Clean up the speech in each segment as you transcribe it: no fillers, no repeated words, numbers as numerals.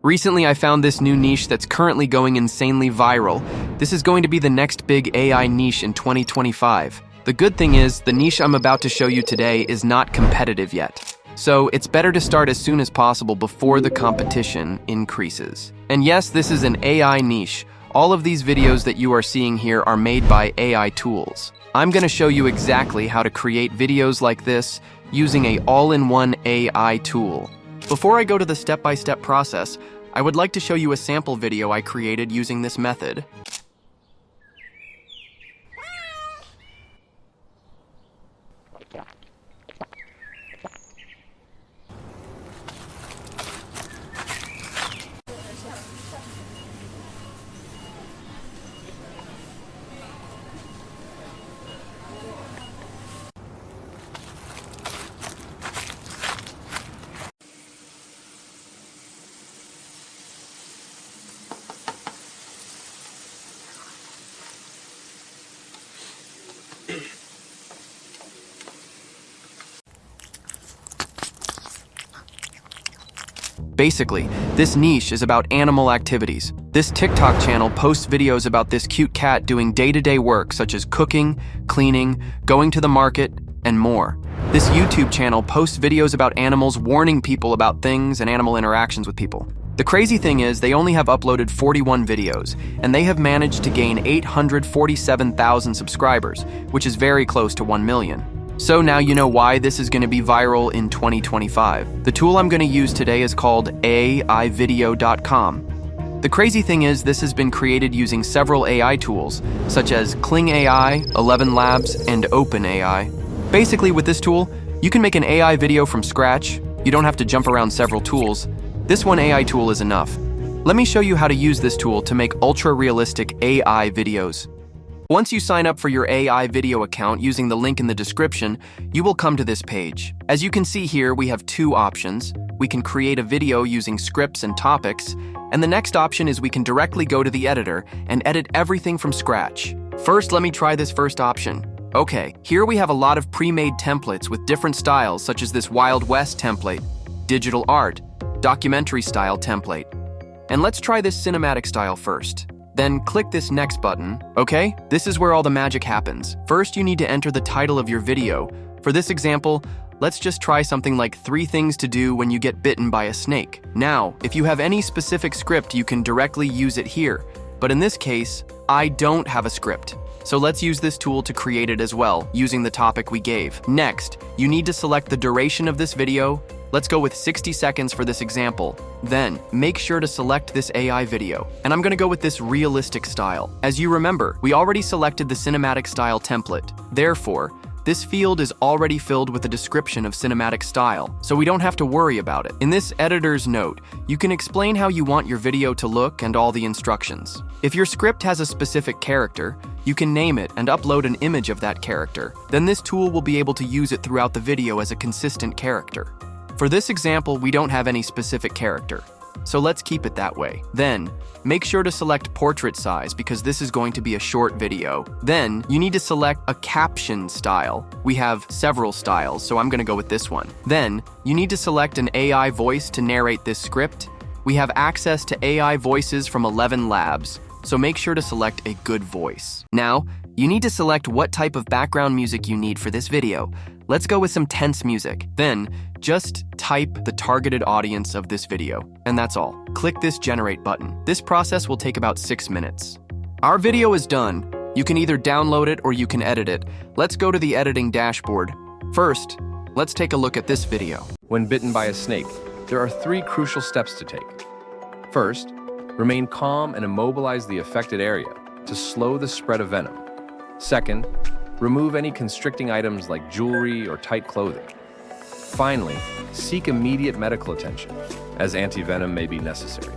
Recently, I found this new niche that's currently going insanely viral. This is going to be the next big AI niche in 2025. The good thing is, the niche I'm about to show you today is not competitive yet. So it's better to start as soon as possible before the competition increases. And yes, this is an AI niche. All of these videos that you are seeing here are made by AI tools. I'm going to show you exactly how to create videos like this using an all-in-one AI tool. Before I go to the step-by-step process, I would like to show you a sample video I created using this method. Basically, this niche is about animal activities. This TikTok channel posts videos about this cute cat doing day-to-day work such as cooking, cleaning, going to the market, and more. This YouTube channel posts videos about animals warning people about things and animal interactions with people. The crazy thing is they only have uploaded 41 videos, and they have managed to gain 847,000 subscribers, which is very close to 1 million. So now you know why this is going to be viral in 2025. The tool I'm going to use today is called AIvideo.com. The crazy thing is this has been created using several AI tools, such as Kling AI, 11 Labs, and OpenAI. Basically, with this tool, you can make an AI video from scratch. You don't have to jump around several tools. This one AI tool is enough. Let me show you how to use this tool to make ultra-realistic AI videos. Once you sign up for your AI video account using the link in the description, you will come to this page. As you can see here, we have two options. We can create a video using scripts and topics, and the next option is we can directly go to the editor and edit everything from scratch. First, let me try this first option. Okay, here we have a lot of pre-made templates with different styles, such as this Wild West template, digital art, documentary style template. And let's try this cinematic style first. Then click this next button. Okay, this is where all the magic happens. First, you need to enter the title of your video. For this example, let's just try something like 3 things to do when you get bitten by a snake. Now, if you have any specific script, you can directly use it here. But in this case, I don't have a script. So let's use this tool to create it as well, using the topic we gave. Next, you need to select the duration of this video. Let's go with 60 seconds for this example. Then, make sure to select this AI video. And I'm gonna go with this realistic style. As you remember, we already selected the cinematic style template. Therefore, this field is already filled with a description of cinematic style, so we don't have to worry about it. In this editor's note, you can explain how you want your video to look and all the instructions. If your script has a specific character, you can name it and upload an image of that character. Then this tool will be able to use it throughout the video as a consistent character. For this example, we don't have any specific character, so let's keep it that way. Then, make sure to select portrait size because this is going to be a short video. Then, you need to select a caption style. We have several styles, so I'm gonna go with this one. Then, you need to select an AI voice to narrate this script. We have access to AI voices from 11 Labs, so make sure to select a good voice. Now, you need to select what type of background music you need for this video. Let's go with some tense music. Then, just type the targeted audience of this video, and that's all. Click this generate button. This process will take about 6 minutes. Our video is done. You can either download it or you can edit it. Let's go to the editing dashboard. First, let's take a look at this video. When bitten by a snake, there are 3 crucial steps to take. First, remain calm and immobilize the affected area to slow the spread of venom. Second, remove any constricting items like jewelry or tight clothing. Finally, seek immediate medical attention, as anti-venom may be necessary.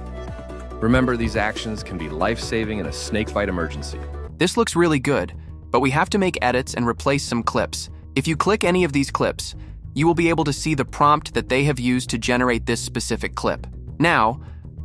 Remember, these actions can be life-saving in a snakebite emergency. This looks really good, but we have to make edits and replace some clips. If you click any of these clips, you will be able to see the prompt that they have used to generate this specific clip. Now,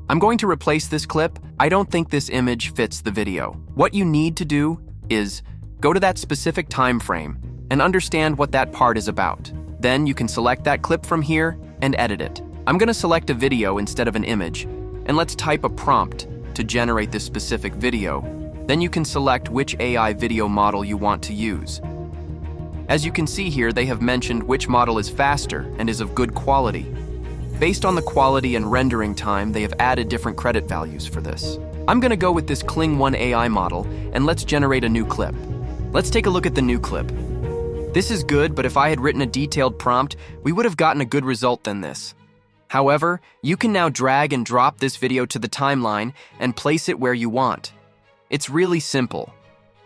I'm going to replace this clip. I don't think this image fits the video. What you need to do is go to that specific time frame and understand what that part is about. Then you can select that clip from here and edit it. I'm going to select a video instead of an image. and let's type a prompt to generate this specific video. Then you can select which AI video model you want to use. As you can see here, they have mentioned which model is faster and is of good quality. Based on the quality and rendering time, they have added different credit values for this. I'm gonna go with this Kling 1 AI model, and let's generate a new clip. Let's take a look at the new clip. This is good, but if I had written a detailed prompt, we would have gotten a good result than this. However, you can now drag and drop this video to the timeline and place it where you want. It's really simple.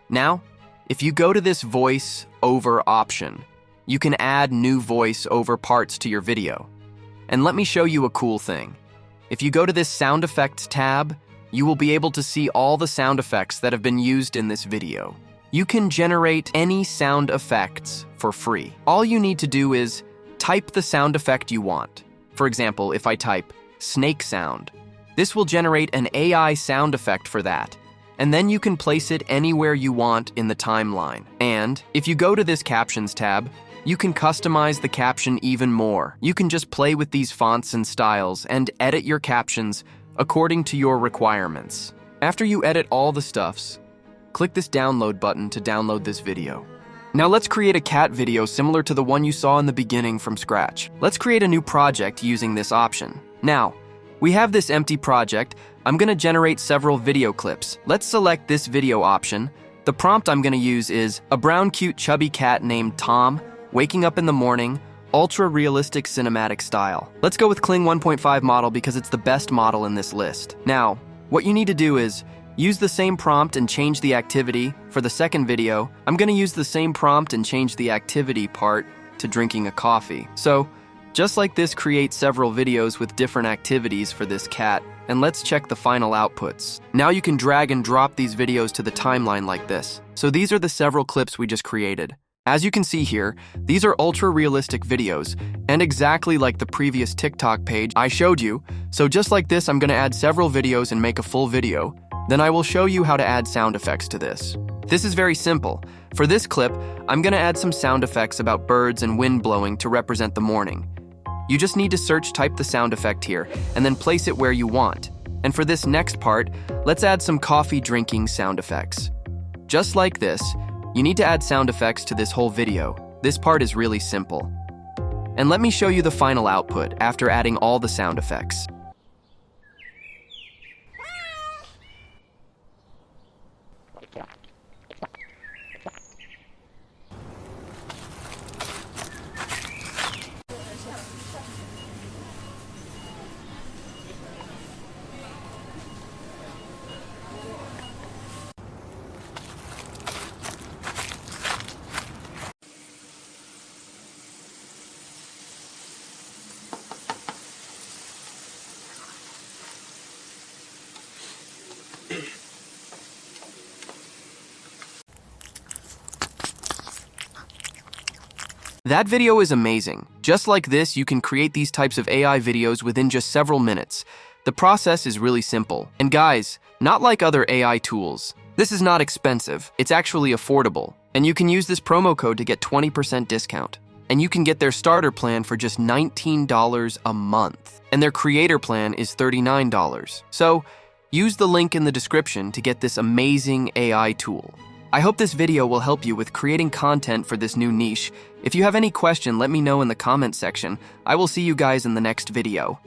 Now, if you go to this voice over option, you can add new voice over parts to your video. And let me show you a cool thing. If you go to this sound effects tab, you will be able to see all the sound effects that have been used in this video. You can generate any sound effects for free. All you need to do is type the sound effect you want. For example, if I type snake sound, this will generate an AI sound effect for that. And then you can place it anywhere you want in the timeline. And if you go to this captions tab, you can customize the caption even more. You can just play with these fonts and styles and edit your captions according to your requirements. After you edit all the stuffs, click this download button to download this video. Now let's create a cat video similar to the one you saw in the beginning from scratch. Let's create a new project using this option. Now, we have this empty project. I'm gonna generate several video clips. Let's select this video option. The prompt I'm gonna use is a brown cute chubby cat named Tom, waking up in the morning, ultra-realistic cinematic style. Let's go with Kling 1.5 model because it's the best model in this list. Now, what you need to do is use the same prompt and change the activity. For the second video, I'm gonna use the same prompt and change the activity part to drinking a coffee. So, just like this, create several videos with different activities for this cat, and let's check the final outputs. Now you can drag and drop these videos to the timeline like this. So these are the several clips we just created. As you can see here, these are ultra-realistic videos, and exactly like the previous TikTok page I showed you. So just like this, I'm gonna add several videos and make a full video. Then I will show you how to add sound effects to this. This is very simple. For this clip, I'm gonna add some sound effects about birds and wind blowing to represent the morning. You just need to type the sound effect here, and then place it where you want. And for this next part, let's add some coffee drinking sound effects. Just like this, you need to add sound effects to this whole video. This part is really simple. And let me show you the final output after adding all the sound effects. That video is amazing. Just like this, you can create these types of AI videos within just several minutes. The process is really simple. And guys, not like other AI tools. This is not expensive. It's actually affordable. And you can use this promo code to get 20% discount. And you can get their starter plan for just $19 a month. And their creator plan is $39. So, use the link in the description to get this amazing AI tool. I hope this video will help you with creating content for this new niche. If you have any question, let me know in the comment section. I will see you guys in the next video.